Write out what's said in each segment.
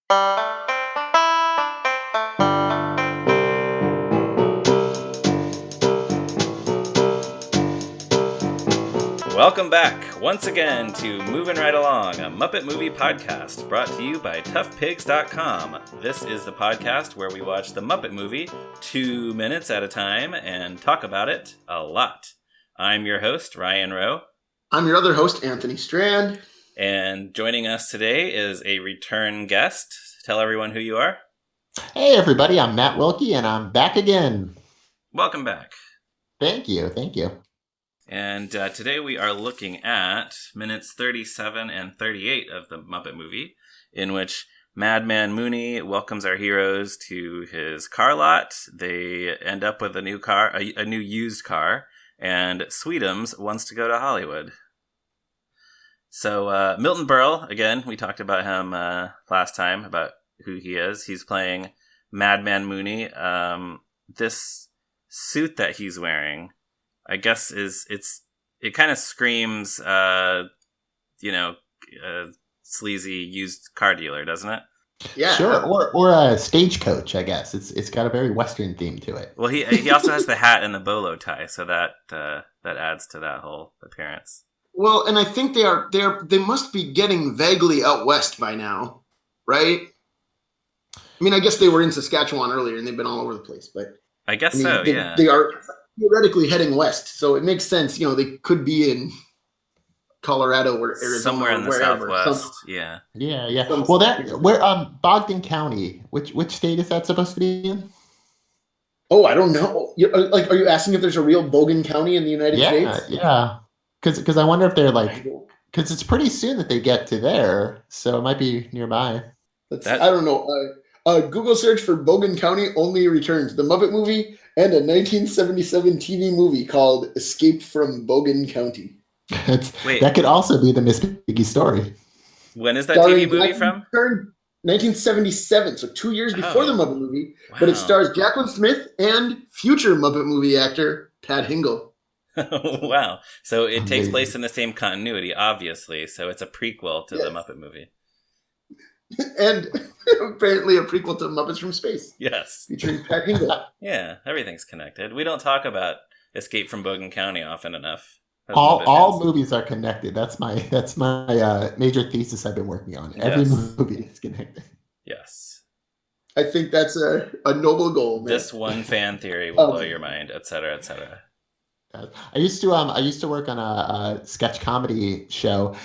Welcome back once again to Movin' Right Along, a Muppet Movie podcast brought to you by toughpigs.com. This is the podcast where we watch the Muppet Movie 2 minutes at a time and talk about it a lot. I'm your host, Ryan Rowe. I'm your other host, Anthony Strand. And joining us today is a return guest. Tell everyone who you are. Hey everybody, I'm Matt Wilkie and I'm back again. Welcome back. Thank you. And today we are looking at minutes 37 and 38 of the Muppet Movie, in which Mad Man Mooney welcomes our heroes to his car lot. They end up with a new car, a new used car, and Sweetums wants to go to Hollywood. So Milton Berle, again, we talked about him last time, about who he is. He's playing Mad Man Mooney. This suit that he's wearing, I guess it kind of screams, sleazy used car dealer, doesn't it? Yeah, sure. Or a stagecoach, I guess. It's got a very Western theme to it. Well, he also has the hat and the bolo tie, so that adds to that whole appearance. Well, and I think they must be getting vaguely out west by now, right? I mean, I guess they were in Saskatchewan earlier, and they've been all over the place, but I guess yeah. They are theoretically heading west, so it makes sense. You know, they could be in Colorado or Arizona, somewhere in the Southwest. Yeah. Well, we're Bogden County. Which state is that supposed to be in? Oh, I don't know. Are you asking if there's a real Bogan County in the United States? Yeah. Because I wonder if they're because it's pretty soon that they get to there, so it might be nearby. I don't know. Google search for Bogan County only returns the Muppet Movie and a 1977 TV movie called Escape from Bogan County. That could also be the Miss Piggy story. When is that TV movie from? 1977, so 2 years before the Muppet Movie. Wow. But it stars Jacqueline Smith and future Muppet Movie actor Pat Hingle. Wow. So it takes place in the same continuity, obviously. So it's a prequel to the Muppet Movie. And apparently a prequel to Muppets from Space. Yes. Featuring Pat Hingle. Yeah, everything's connected. We don't talk about Escape from Bogan County often enough. All movies are connected. That's my major thesis I've been working on. Every movie is connected. Yes. I think that's a noble goal, man. This one fan theory will blow your mind, et cetera, et cetera. I used to work on a sketch comedy show,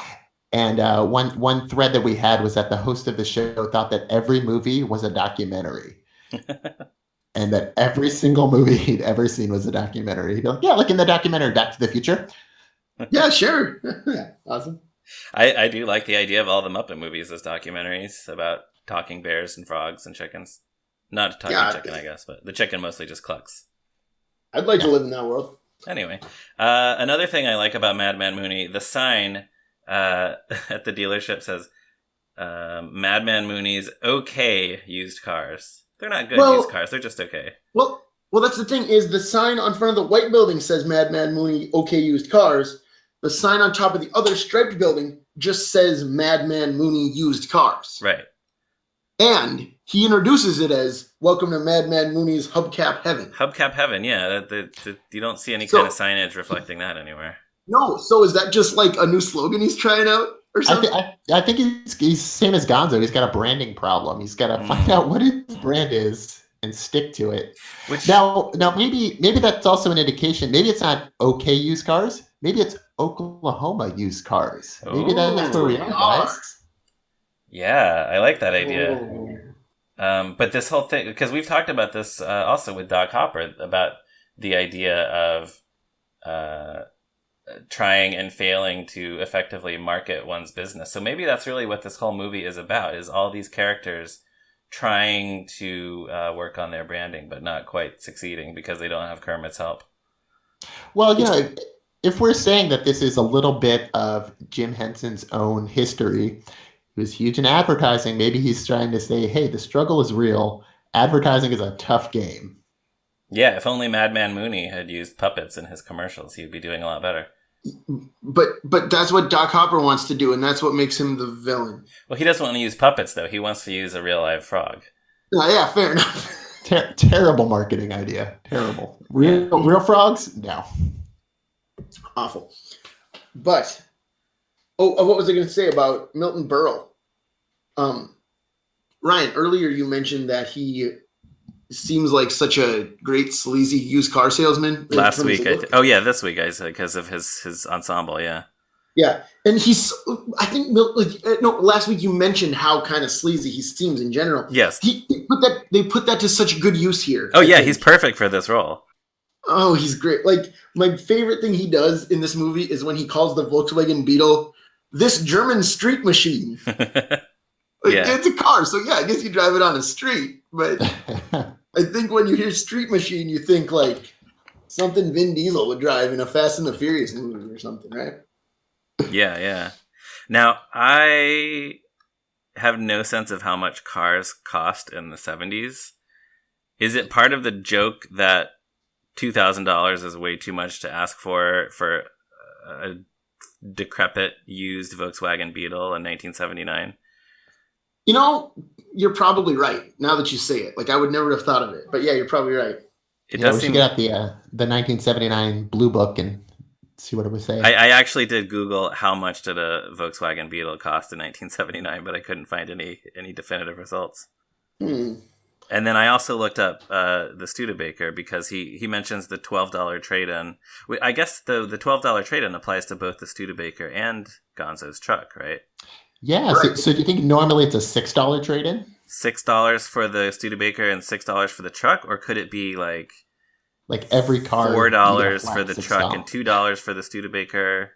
and one thread that we had was that the host of the show thought that every movie was a documentary, and that every single movie he'd ever seen was a documentary. He'd be like, "Yeah, like in the documentary Back to the Future." Yeah, sure. Awesome. I do like the idea of all the Muppet movies as documentaries about talking bears and frogs and chickens. Not a talking chicken, I guess, but the chicken mostly just clucks. I'd like to live in that world. Anyway, another thing I like about Mad Man Mooney, the sign at the dealership says Mad Man Mooney's okay used cars. They're not good used cars, they're just okay. Well, that's the thing is the sign on front of the white building says Mad Man Mooney okay used cars. The sign on top of the other striped building just says Mad Man Mooney used cars. Right. And he introduces it as welcome to Mad Man Mooney's Hubcap Heaven. Hubcap Heaven, yeah. You don't see any kind of signage reflecting that anywhere. No, so is that just like a new slogan he's trying out or something? I think he's same as Gonzo. He's got a branding problem. He's got to find out what his brand is and stick to it. Now maybe that's also an indication. Maybe it's not okay used cars. Maybe it's Oklahoma used cars. Maybe that's where we are, guys. Yeah, I like that idea. But this whole thing, because we've talked about this also with Doc Hopper, about the idea of trying and failing to effectively market one's business. So maybe that's really what this whole movie is about, is all these characters trying to work on their branding, but not quite succeeding because they don't have Kermit's help. Well, if we're saying that this is a little bit of Jim Henson's own history, he was huge in advertising. Maybe he's trying to say, hey, the struggle is real. Advertising is a tough game. Yeah, if only Mad Man Mooney had used puppets in his commercials, he'd be doing a lot better. But that's what Doc Hopper wants to do, and that's what makes him the villain. Well, he doesn't want to use puppets, though. He wants to use a real live frog. Yeah, fair enough. Terrible marketing idea. Terrible. Real frogs? No. Awful. But what was I going to say about Milton Berle? Ryan, earlier you mentioned that he seems like such a great sleazy used car salesman. Last week, this week, I said, because of his ensemble, yeah. Yeah, and last week you mentioned how kind of sleazy he seems in general. Yes. They put that to such good use here. Oh, yeah, he's perfect for this role. Oh, he's great. Like, my favorite thing he does in this movie is when he calls the Volkswagen Beetle this German street machine. It's a car, so yeah, I guess you drive it on a street. But I think when you hear street machine, you think like something Vin Diesel would drive in a Fast and the Furious movie or something, right? Yeah. Now, I have no sense of how much cars cost in the 70s. Is it part of the joke that $2,000 is way too much to ask for a decrepit used Volkswagen Beetle in 1979? You know, you're probably right now that you say it. Like, I would never have thought of it. But yeah, you're probably right. We should get out the 1979 Blue Book and see what it would say. I actually did Google how much did a Volkswagen Beetle cost in 1979, but I couldn't find any definitive results. And then I also looked up the Studebaker because he mentions the $12 trade-in. I guess the $12 trade-in applies to both the Studebaker and Gonzo's truck, right? Yeah. Right. So do you think normally it's a $6 trade-in? $6 for the Studebaker and $6 for the truck, or could it be like every car $4 for the truck and $2 for the Studebaker?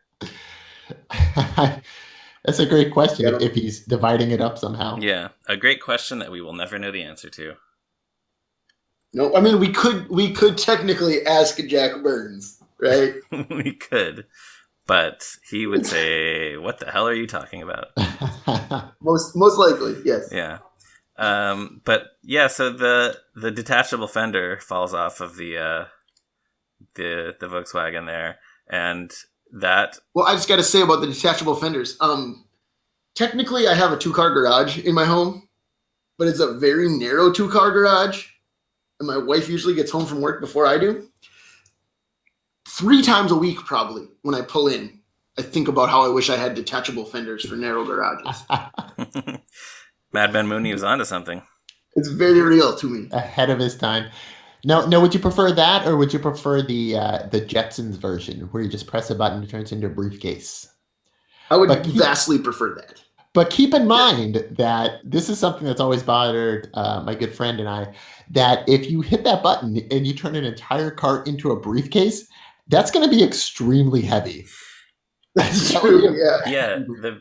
That's a great question. If he's dividing it up somehow. Yeah, a great question that we will never know the answer to. No, I mean we could technically ask Jack Burns, right? We could, but he would say, "What the hell are you talking about?" most likely, yes. Yeah. But yeah, so the detachable fender falls off of the Volkswagen there, and that. Well, I just got to say about the detachable fenders. Technically, I have a 2-car garage in my home, but it's a very narrow 2-car garage, and my wife usually gets home from work before I do. 3 times a week, probably, when I pull in, I think about how I wish I had detachable fenders for narrow garages. Mad Man Mooney was onto something. It's very real to me. Ahead of his time. No. Would you prefer that, or would you prefer the Jetsons version, where you just press a button and it turns into a briefcase? I would vastly prefer that. But keep in mind that this is something that's always bothered my good friend and I. That if you hit that button and you turn an entire cart into a briefcase, that's going to be extremely heavy. That's true. Yeah.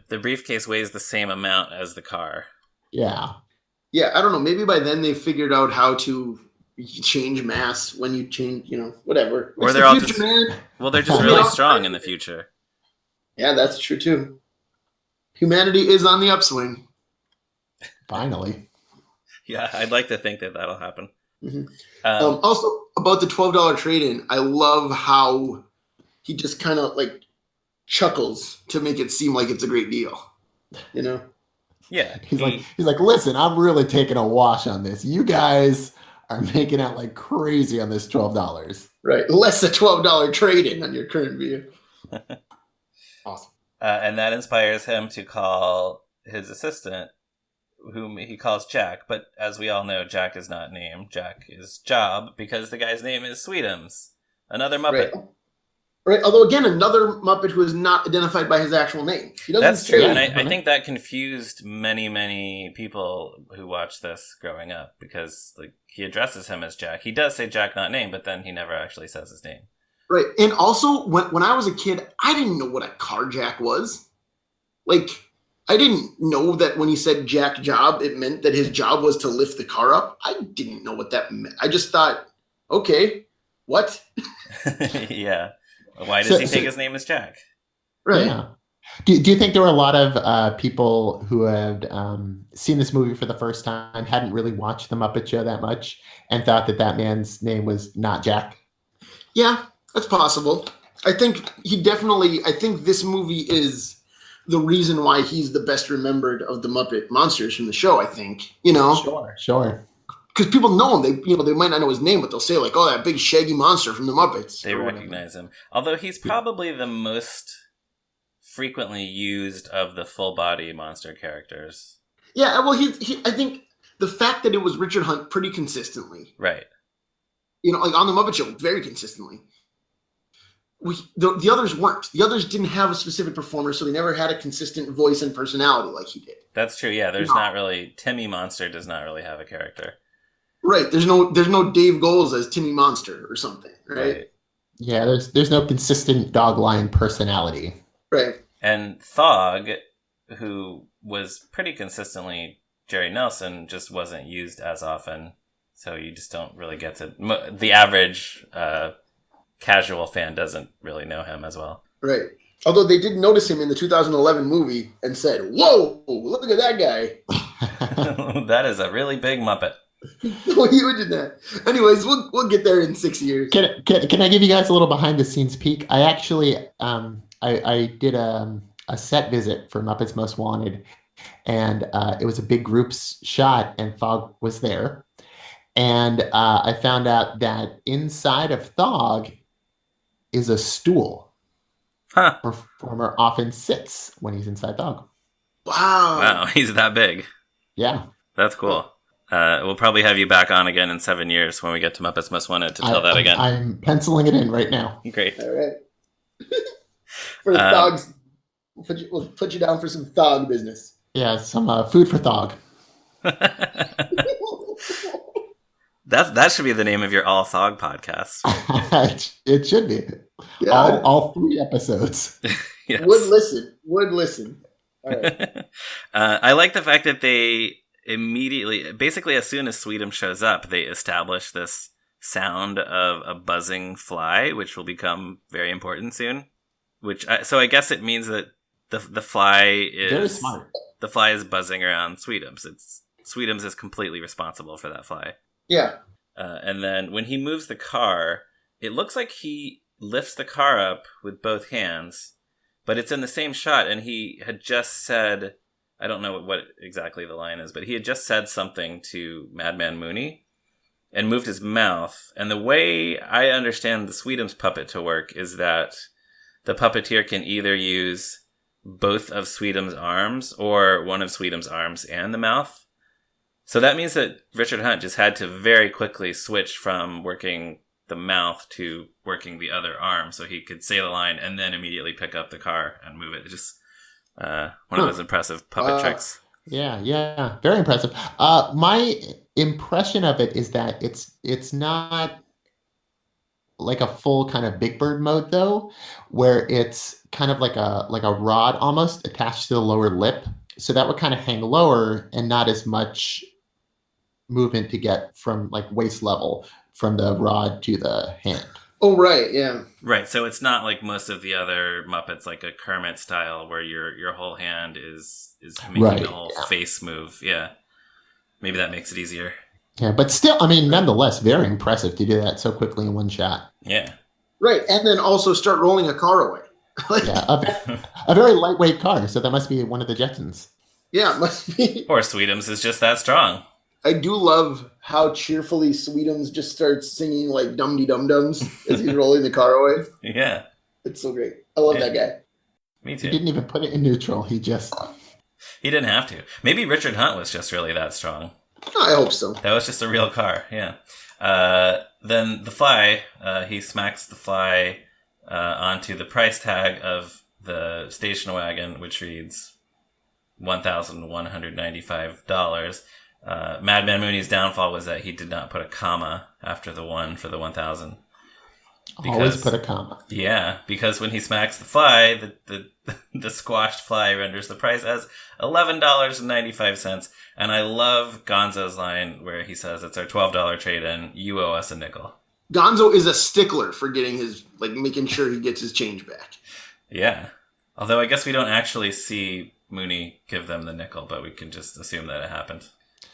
The briefcase weighs the same amount as the car. Yeah. Yeah, I don't know. Maybe by then they figured out how to change mass when you change, whatever. Or they're all just they're just really strong in the future. Yeah, that's true too. Humanity is on the upswing. Finally. Yeah, I'd like to think that that'll happen. Mm-hmm. Also, about the $12 trade-in, I love how he just kind of like chuckles to make it seem like it's a great deal. Yeah. He's like, listen, I'm really taking a wash on this. You guys are making out like crazy on this $12. Right. Less a $12 trade-in on your current vehicle. Awesome. And that inspires him to call his assistant, whom he calls Jack. But as we all know, Jack is not named. Jack is Job, because the guy's name is Sweetums, another Muppet. Right. Although, again, another Muppet who is not identified by his actual name. That's true. And I think that confused many, many people who watched this growing up, because he addresses him as Jack. He does say Jack, not name, but then he never actually says his name. Right. And also, when I was a kid, I didn't know what a car jack was. I didn't know that when he said Jack Job, it meant that his job was to lift the car up. I didn't know what that meant. I just thought, okay, what? Yeah. Why does he take his name as Jack? Right. Yeah. Do you think there were a lot of people who had seen this movie for the first time, hadn't really watched the Muppet Show that much, and thought that man's name was not Jack? Yeah, that's possible. I think this movie is the reason why he's the best remembered of the Muppet monsters from the show, I think. Sure. Because people know him. They might not know his name, but they'll say, like, oh, that big shaggy monster from the Muppets. They recognize him. Although he's probably the most frequently used of the full body monster characters. Yeah, well, I think the fact that it was Richard Hunt pretty consistently. Right. Like on the Muppet Show, very consistently. The others weren't. The others didn't have a specific performer, so they never had a consistent voice and personality like he did. That's true, yeah. There's not really... Timmy Monster does not really have a character. Right. There's no Dave Goelz as Timmy Monster or something, right? Yeah, there's no consistent dog line personality. Right. And Thog, who was pretty consistently Jerry Nelson, just wasn't used as often, so you just don't really get to... The average casual fan doesn't really know him as well. Right. Although they did notice him in the 2011 movie and said, "Whoa, look at that guy." That is a really big Muppet. No, you did that. Anyways, we'll get there in 6 years. Can I give you guys a little behind the scenes peek? I actually I did a set visit for Muppets Most Wanted, and it was a big groups shot, and Thog was there, and I found out that inside of Thog is a stool. Huh. Performer often sits when he's inside Thog. Wow, he's that big. Yeah, that's cool. We'll probably have you back on again in 7 years when we get to Muppets Most Wanted to tell that again. I'm penciling it in right now. Great. All right. For the Thogs, we'll put you down for some Thog business. Yeah, some food for Thog. That should be the name of your All Thog podcast. It should be. Yeah. All 3 episodes. Yes. Would listen. All right. I like the fact that they immediately, basically as soon as Sweetums shows up, they establish this sound of a buzzing fly, which will become very important soon. So I guess it means that the fly is very smart. The fly is buzzing around Sweetums. Sweetums is completely responsible for that fly. Yeah. And then when he moves the car, it looks like he lifts the car up with both hands, but it's in the same shot, and he had just said, I don't know what exactly the line is, but he had just said something to Mad Man Mooney and moved his mouth. And the way I understand the Sweetums puppet to work is that the puppeteer can either use both of Sweetums' arms or one of Sweetums' arms and the mouth. So that means that Richard Hunt just had to very quickly switch from working the mouth to working the other arm so he could say the line and then immediately pick up the car and move it. Just one of those impressive puppet tricks. Yeah. Very impressive. My impression of it is that it's not like a full kind of Big Bird mode, though, where it's kind of like a rod almost attached to the lower lip. So that would kind of hang lower and not as much movement to get from like waist level from the rod to the hand. Oh, right, yeah. Right, so it's not like most of the other Muppets, like a Kermit style, where your whole hand is making the whole face move. Yeah, maybe that makes it easier. Yeah, but still, I mean, nonetheless, very impressive to do that so quickly in one shot. Yeah. Right, and then also start rolling a car away. Yeah, a very lightweight car, so that must be one of the Jetsons. Yeah, it must be. Or Sweetums is just that strong. I do love how cheerfully Sweetums just starts singing like dum-de-dum-dums as he's rolling the car away. Yeah. It's so great. I love that guy. Me too. He didn't even put it in neutral. He didn't have to. Maybe Richard Hunt was just really that strong. I hope so. That was just a real car, yeah. Then the fly, he smacks the fly onto the price tag of the station wagon, which reads $1,195. Mad Man Mooney's downfall was that he did not put a comma after the 1 for the 1,000. Always put a comma. Yeah, because when he smacks the fly, the squashed fly renders the price as $11.95. And I love Gonzo's line where he says, "It's our $12 trade-in. You owe us a nickel." Gonzo is a stickler for getting his, making sure he gets his change back. Yeah. Although I guess we don't actually see Mooney give them the nickel, but we can just assume that it happened.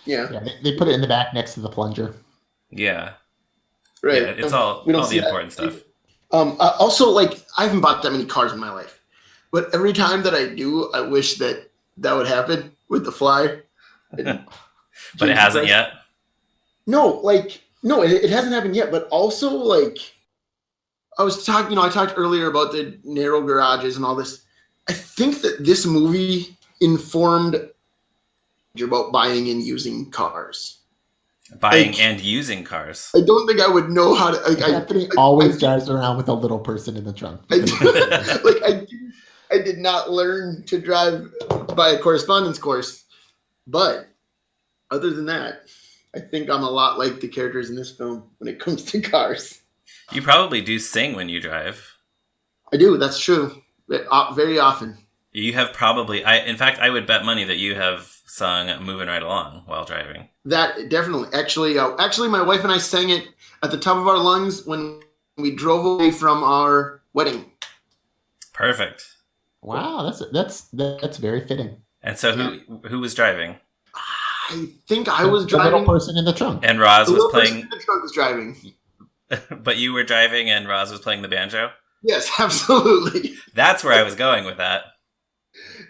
Yeah. They put it in the back next to the plunger. Yeah. Right. Yeah, it's all the important stuff. Also, like, I haven't bought that many cars in my life, but every time that I do, I wish that would happen with the Fly. But it hasn't yet. No, it hasn't happened yet. But also, like, I talked earlier about the narrow garages and all this. I think that this movie informed about buying and using cars. And using cars. I don't think I would know how to. Anthony always drives around with a little person in the trunk. I did not learn to drive by a correspondence course, but other than that, I think I'm a lot like the characters in this film when it comes to cars. You probably do sing when you drive. I do. That's true. Very often. You have probably. In fact, I would bet money that you have sung "Moving Right Along" while driving. That definitely. Actually, my wife and I sang it at the top of our lungs when we drove away from our wedding. Perfect. Wow, that's very fitting. And so, who was driving? I think I was driving. The little person in the trunk. And Roz was playing. The trunk was driving. But you were driving, and Roz was playing the banjo. Yes, absolutely. That's where I was going with that.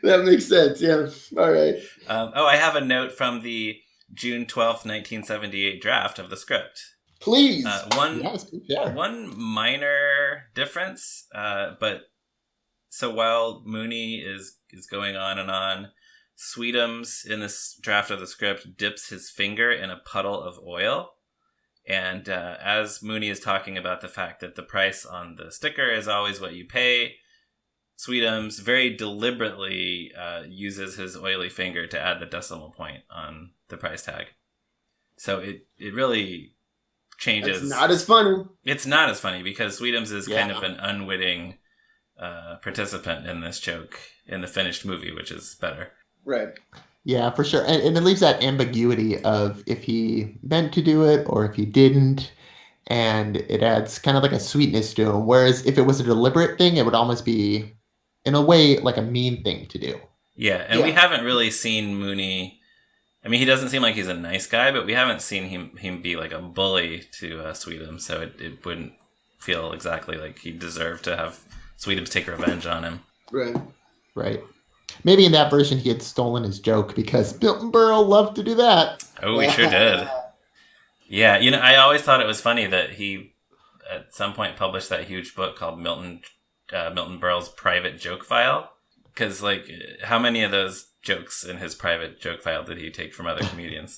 That makes sense. Yeah. All right. I have a note from the June 12th, 1978 draft of the script. Please. One minor difference, but so while Mooney is going on and on, Sweetums in this draft of the script dips his finger in a puddle of oil. And as Mooney is talking about the fact that the price on the sticker is always what you pay, Sweetums very deliberately uses his oily finger to add the decimal point on the price tag. So it really changes. It's not as funny. It's not as funny because Sweetums is kind of an unwitting participant in this joke in the finished movie, which is better. Right. Yeah, for sure. And it leaves that ambiguity of if he meant to do it or if he didn't. And it adds kind of like a sweetness to him. Whereas if it was a deliberate thing, it would almost be, in a way, like a mean thing to do. Yeah, and we haven't really seen Mooney. I mean, he doesn't seem like he's a nice guy, but we haven't seen him be like a bully to Sweetums, so it wouldn't feel exactly like he deserved to have Sweetums take revenge on him. Right. Maybe in that version he had stolen his joke because Milton Berle loved to do that. Oh, he sure did. Yeah, I always thought it was funny that he at some point published that huge book called Milton Berle's Private Joke File. Because, like, how many of those jokes in his private joke file did he take from other comedians?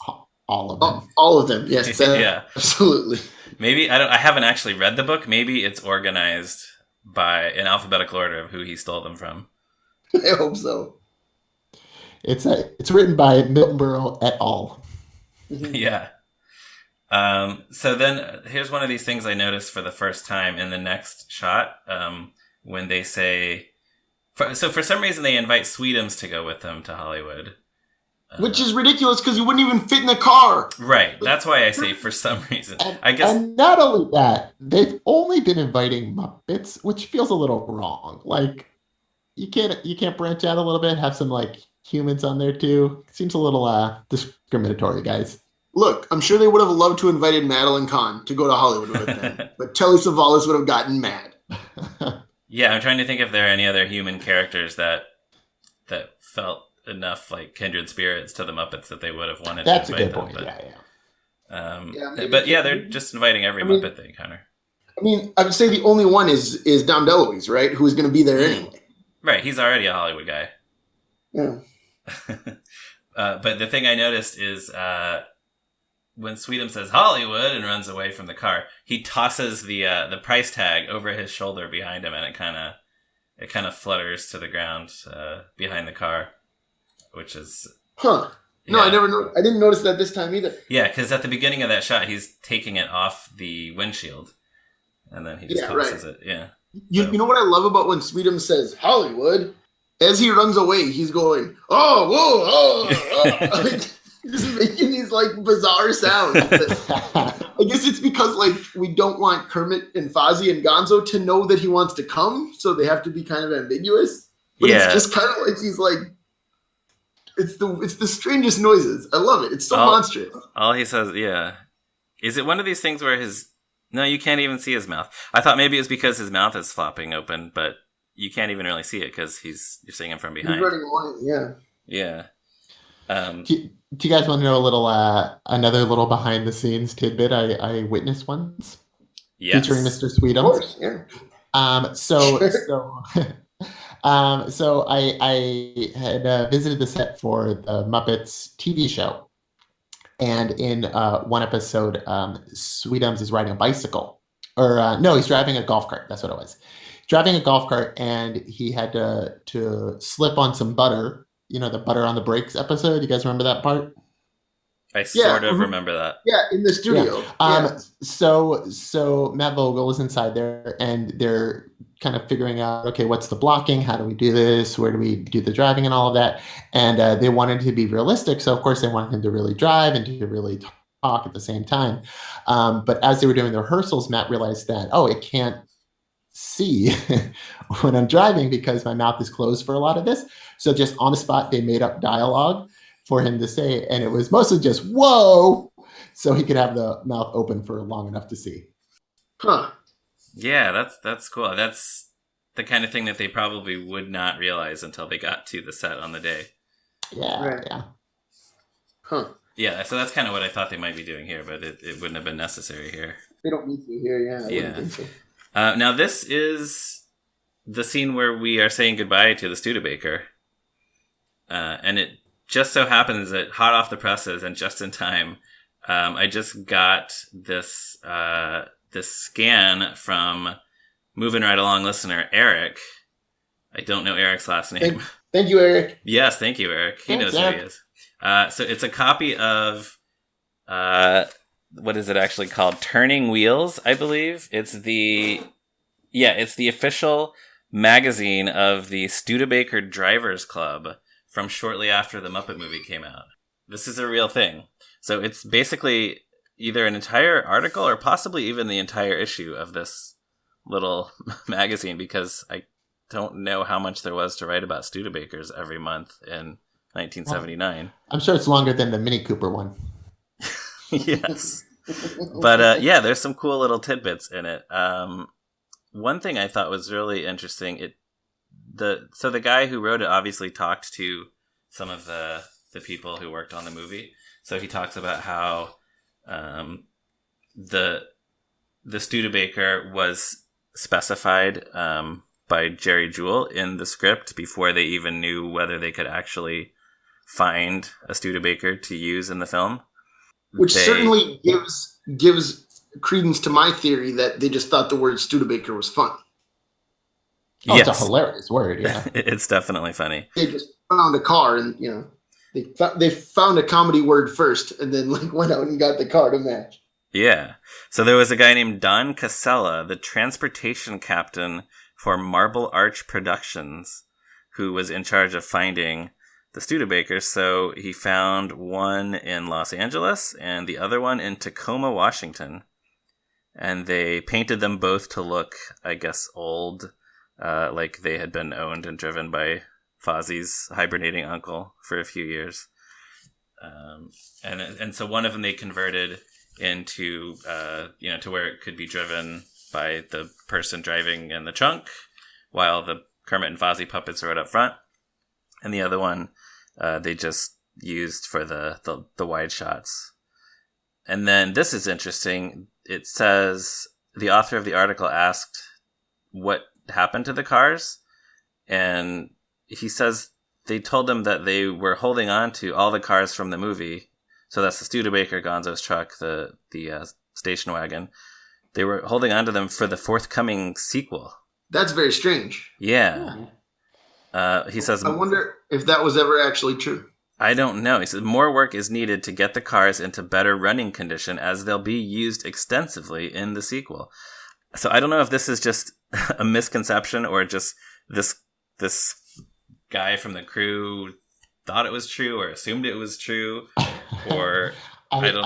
All of them. All of them, yes. Yeah. Absolutely. Maybe, I haven't actually read the book. Maybe it's organized by in alphabetical order of who he stole them from. I hope so. It's written by Milton Berle et al. Yeah. So then here's one of these things I noticed for the first time in the next shot when they say... So for some reason they invite Sweetums to go with them to Hollywood. Which is ridiculous because you wouldn't even fit in the car. Right. That's why I say for some reason. I guess. And not only that, they've only been inviting Muppets, which feels a little wrong. Like, you can't branch out a little bit, have some like humans on there too. It seems a little discriminatory, guys. Look, I'm sure they would have loved to have invited Madeline Kahn to go to Hollywood with them, but Telly Savalas would have gotten mad. Yeah, I'm trying to think if there are any other human characters that felt enough like kindred spirits to the Muppets that they would have wanted That's to invite invite them. That's a good point, Yeah. But yeah, they're just inviting every Muppet they encounter. I mean, I would say the only one is Dom DeLuise, right? Who is going to be there anyway. Right, he's already a Hollywood guy. Yeah. But the thing I noticed is when Sweetums says Hollywood and runs away from the car, he tosses the price tag over his shoulder behind him, and it kind of flutters to the ground behind the car, which is No, I didn't notice that this time either. Yeah, because at the beginning of that shot, he's taking it off the windshield, and then he just tosses it. Yeah. You know what I love about when Sweetums says Hollywood? As he runs away, he's going, oh, whoa, oh. Just making these like bizarre sounds. I guess it's because like we don't want Kermit and Fozzie and Gonzo to know that he wants to come, so they have to be kind of ambiguous. But it's just kind of like he's like, it's the strangest noises. I love it. It's so monstrous. All he says, yeah. Is it one of these things where his No, you can't even see his mouth. I thought maybe it's because his mouth is flopping open, but you can't even really see it because you're seeing him from behind. He's running away, yeah. Yeah. Do you guys want to know a little, another little behind the scenes tidbit I witnessed once? Yes. Featuring Mr. Sweetums. Of course, yeah. So I had visited the set for the Muppets TV show. And in one episode, Sweetums is riding a bicycle. No, he's driving a golf cart. That's what it was. Driving a golf cart, and he had to slip on some butter. You know, the butter on the brakes episode. You guys remember that part? I sort of remember that. Yeah, in the studio. Yeah. So Matt Vogel is inside there, and they're kind of figuring out, okay, what's the blocking? How do we do this? Where do we do the driving and all of that? And they wanted to be realistic, so of course they wanted him to really drive and to really talk at the same time. But as they were doing the rehearsals, Matt realized that, it can't see when I'm driving because my mouth is closed for a lot of this. So just on the spot, they made up dialogue for him to say, and it was mostly just "whoa," so he could have the mouth open for long enough to see. Huh. Yeah, that's cool. That's the kind of thing that they probably would not realize until they got to the set on the day. Yeah, right. Yeah. Huh. Yeah, so that's kind of what I thought they might be doing here, but it wouldn't have been necessary here. They don't need to here, yeah. I wouldn't think so. Now this is the scene where we are saying goodbye to the Studebaker. And it just so happens that hot off the presses and just in time, I just got this scan from Movin' Right Along listener Eric. I don't know Eric's last name. Thank you, Eric. Yes, thank you, Eric. He knows who he is. So it's a copy of what is it actually called? Turning Wheels, I believe. It's the official magazine of the Studebaker Drivers Club from shortly after the Muppet Movie came out. This is a real thing. So it's basically either an entire article or possibly even the entire issue of this little magazine, because I don't know how much there was to write about Studebakers every month in 1979. Well, I'm sure it's longer than the Mini Cooper one. Yes. But there's some cool little tidbits in it. One thing I thought was really interesting, the guy who wrote it obviously talked to some of the people who worked on the movie. So he talks about how the Studebaker was specified by Jerry Jewell in the script before they even knew whether they could actually find a Studebaker to use in the film. Which certainly gives credence to my theory that they just thought the word Studebaker was fun. Oh, yes. It's a hilarious word, yeah. It's definitely funny. They just found a car and, they found a comedy word first and then went out and got the car to match. Yeah. So there was a guy named Don Casella, the transportation captain for Marble Arch Productions, who was in charge of finding the Studebakers. So he found one in Los Angeles and the other one in Tacoma, Washington. And they painted them both to look, I guess, old, like they had been owned and driven by Fozzie's hibernating uncle for a few years. And so one of them they converted into, to where it could be driven by the person driving in the trunk, while the Kermit and Fozzie puppets rode up front. And the other one, they just used for the wide shots. And then this is interesting. It says the author of the article asked what happened to the cars. And he says they told him that they were holding on to all the cars from the movie. So that's the Studebaker, Gonzo's truck, the station wagon. They were holding on to them for the forthcoming sequel. That's very strange. Yeah. He says, I wonder if that was ever actually true. I don't know. He says more work is needed to get the cars into better running condition, as they'll be used extensively in the sequel. So I don't know if this is just a misconception or just this guy from the crew thought it was true or assumed it was true, or I don't know.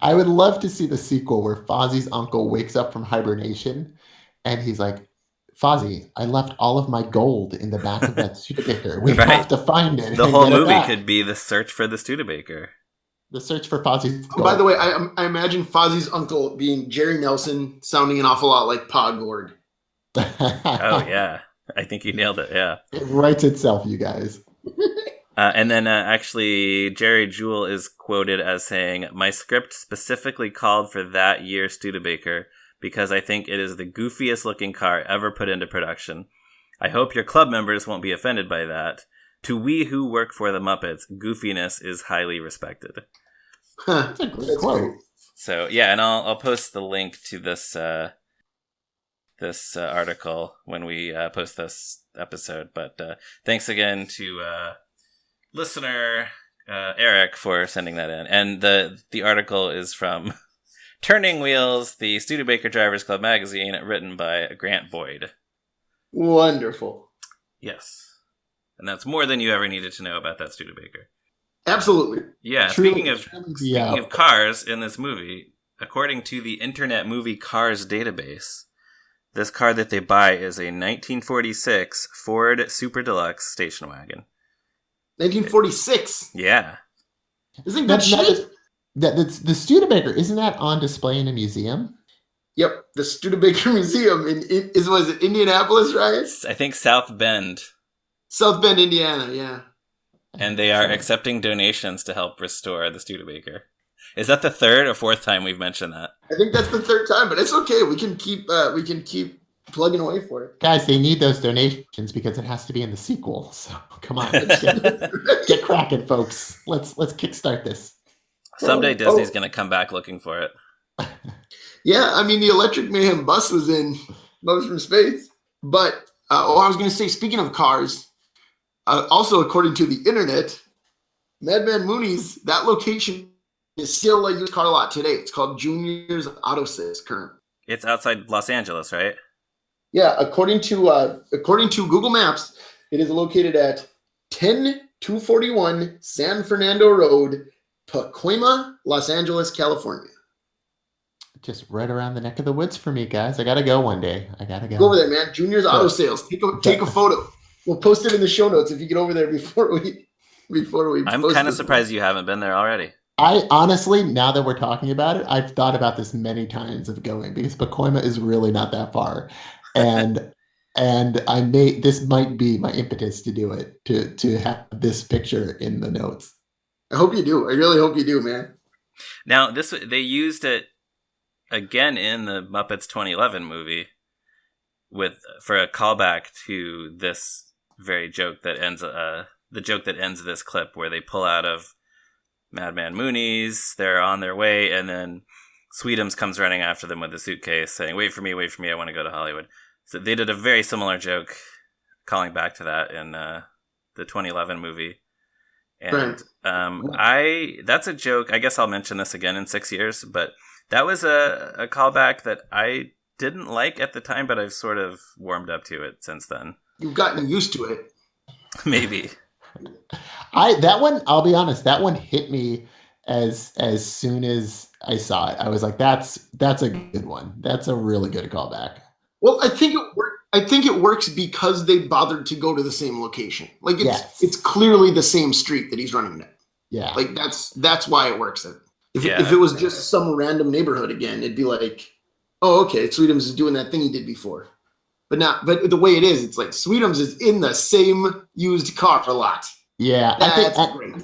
I would love to see the sequel where Fozzie's uncle wakes up from hibernation and he's like, Fozzie, I left all of my gold in the back of that Studebaker. We have to find it. The whole movie could be the search for the Studebaker. The search for Fozzie's gold. By the way, I imagine Fozzie's uncle being Jerry Nelson, sounding an awful lot like Pa Gord. Oh, yeah. I think you nailed it, yeah. It writes itself, you guys. And then actually, Jerry Jewell is quoted as saying, "My script specifically called for that year's Studebaker because I think it is the goofiest looking car ever put into production. I hope your club members won't be offended by that. To we who work for the Muppets, goofiness is highly respected." That's a great quote. So, yeah, and I'll post the link to this article when we post this episode. But thanks again to listener Eric for sending that in. And the article is from Turning Wheels, the Studebaker Drivers Club magazine, written by Grant Boyd. Wonderful. Yes. And that's more than you ever needed to know about that Studebaker. Absolutely. Yeah, speaking of cars in this movie, according to the Internet Movie Cars database, this car that they buy is a 1946 Ford Super Deluxe station wagon. 1946? Yeah. Isn't that shit? The Studebaker, isn't that on display in a museum? Yep, the Studebaker Museum was it Indianapolis, right? I think South Bend. South Bend, Indiana, yeah. And they are accepting donations to help restore the Studebaker. Is that the third or fourth time we've mentioned that? I think that's the third time, but it's okay. We can keep plugging away for it. Guys, they need those donations because it has to be in the sequel. So come on, let's get cracking, folks. Let's kickstart this. Someday Disney's going to come back looking for it. Yeah, I mean, the Electric Mayhem bus was in Muppets from Space. But, I was going to say, speaking of cars, also according to the internet, Mad Man Mooney's, that location is still a used car lot today. It's called Junior's Auto Sales current. It's outside Los Angeles, right? Yeah, according to Google Maps, it is located at 10241 San Fernando Road, Pacoima, Los Angeles, California. Just right around the neck of the woods for me, guys. I gotta go one day. Go over there, man. Junior's Auto Sales. Take a photo. We'll post it in the show notes if you get over there before we. I'm kind of surprised you haven't been there already. I honestly, now that we're talking about it, I've thought about this many times of going because Pacoima is really not that far, and this might be my impetus to do it to have this picture in the notes. I hope you do. I really hope you do, man. Now they used it again in the Muppets 2011 movie for a callback to this very joke that ends the joke that ends this clip where they pull out of Mad Man Mooney's, they're on their way, and then Sweetums comes running after them with a suitcase saying, wait for me, I want to go to Hollywood. So they did a very similar joke calling back to that in the 2011 movie. And that's a joke, I guess I'll mention this again in 6 years, but that was a callback that I didn't like at the time, but I've sort of warmed up to it since then. You've gotten used to it. Maybe. I'll be honest, that one hit me as soon as I saw it. I was like, that's a good one. That's a really good callback. Well, I think it works because they bothered to go to the same location. Like it's clearly the same street that he's running down. Yeah. Like that's why it works. If it was just some random neighborhood again, it'd be like, oh, okay, Sweetums is doing that thing he did before. But the way it is, it's like Sweetums is in the same used car a lot. Yeah. That's great.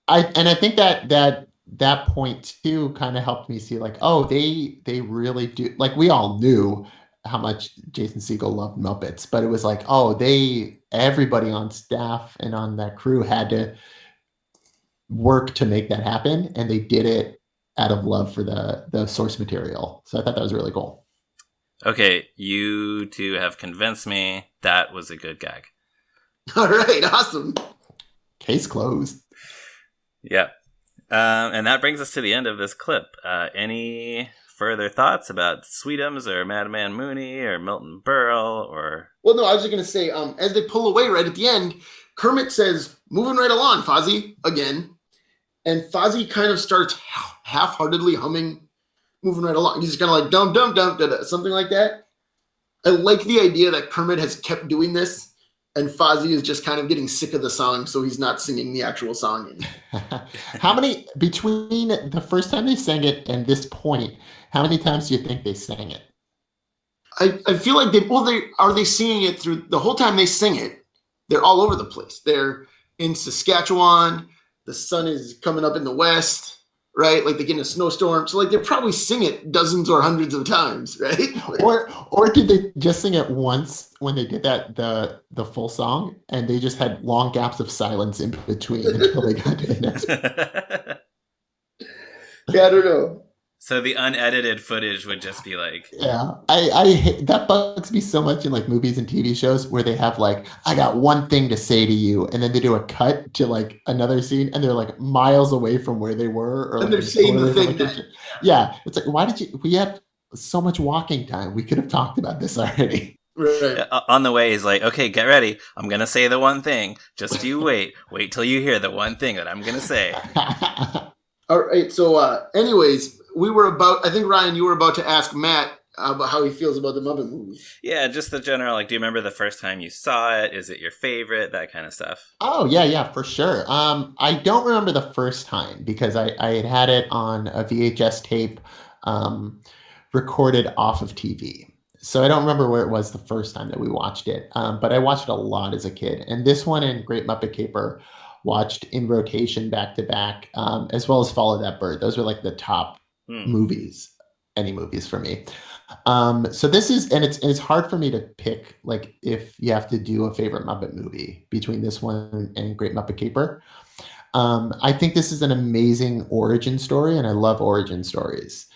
I think that point too kind of helped me see like, oh, they really do, like we all knew how much Jason Segel loved Muppets, but it was like, oh, everybody on staff and on that crew had to work to make that happen, and they did it out of love for the source material. So I thought that was really cool. Okay, you two have convinced me that was a good gag. All right, awesome. Case closed. Yep. And that brings us to the end of this clip. Any further thoughts about Sweetums or Mad Man Mooney or Milton Berle or... Well, no, I was just going to say, as they pull away right at the end, Kermit says, moving right along, Fozzie, again. And Fozzie kind of starts half-heartedly humming, moving right along. He's just kind of like, dum, dum, dum, da, da, something like that. I like the idea that Kermit has kept doing this and Fozzie is just kind of getting sick of the song, so he's not singing the actual song anymore. How many, between the first time they sang it and this point, how many times do you think they sang it? I feel like they singing it through the whole time they sing it. They're all over the place. They're in Saskatchewan. The sun is coming up in the west, right? Like they get in a snowstorm. So like they probably sing it dozens or hundreds of times, right? Or did they just sing it once when they did that the full song, and they just had long gaps of silence in between until they got to the next one? Yeah, I don't know. So the unedited footage would just be like, yeah, I hate, that bugs me so much in like movies and TV shows where they have like, I got one thing to say to you, and then they do a cut to like another scene, and they're like miles away from where they were, or and like they're saying the thing. Yeah, it's like, why did you? We had so much walking time. We could have talked about this already. Right. On the way, he's like, okay, get ready. I'm going to say the one thing. Just you wait. Wait till you hear the one thing that I'm going to say. All right. So anyways, I think, Ryan, you were about to ask Matt about how he feels about the Muppet movie. Yeah, just the general, like, do you remember the first time you saw it? Is it your favorite? That kind of stuff. Oh, yeah, for sure. I don't remember the first time because I had it on a VHS tape recorded off of TV. So I don't remember where it was the first time that we watched it. But I watched it a lot as a kid. And this one and Great Muppet Caper watched in rotation back to back, as well as Follow That Bird. Those were like the top movies, any movies for me. So this is, and it's hard for me to pick, like, if you have to do a favorite Muppet movie between this one and Great Muppet Caper. I think this is an amazing origin story, and I love origin stories.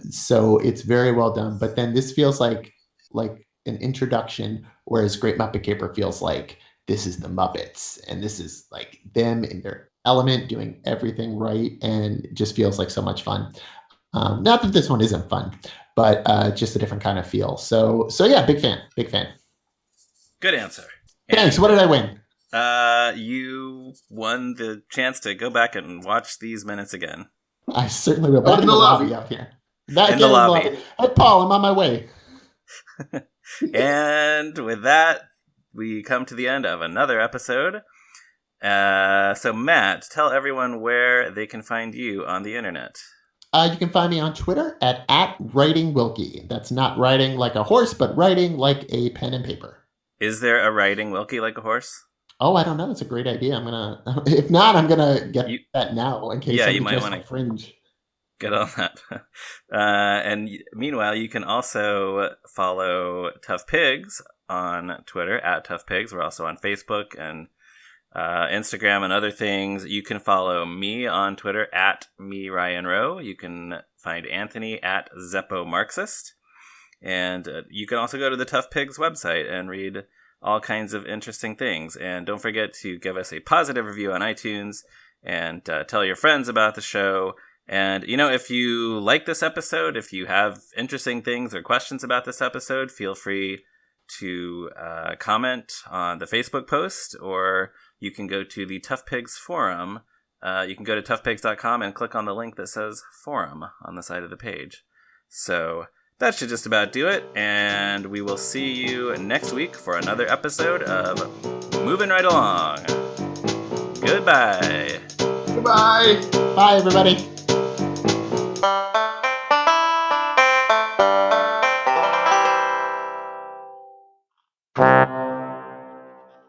So it's very well done. But then this feels like an introduction, whereas Great Muppet Caper feels like this is the Muppets, and this is like them in their element doing everything right, and it just feels like so much fun. Not that this one isn't fun, but just a different kind of feel. So yeah, big fan. Good answer. Thanks. What did I win? You won the chance to go back and watch these minutes again. I certainly will. Back in the lobby out here. In the lobby. Hey, Paul, I'm on my way. And with that, we come to the end of another episode. So Matt, tell everyone where they can find you on the internet. You can find me on Twitter at @WritingWilkie. That's not writing like a horse, but writing like a pen and paper. Is there a writing Wilkie like a horse? Oh, I don't know. That's a great idea. If not, I'm gonna get that now in case you might want to fringe. Get on that. And meanwhile, you can also follow Tough Pigs on Twitter at Tough Pigs. We're also on Facebook and Instagram and other things. You can follow me on Twitter at @MeRyanRowe. You can find Anthony at Zeppo Marxist. And you can also go to the Tough Pigs website and read all kinds of interesting things. And don't forget to give us a positive review on iTunes and tell your friends about the show. And, if you like this episode, if you have interesting things or questions about this episode, feel free to comment on the Facebook post, or you can go to the Tough Pigs forum. You can go to toughpigs.com and click on the link that says forum on the side of the page. So that should just about do it, and we will see you next week for another episode of Moving Right Along. Goodbye. Goodbye. Bye, everybody.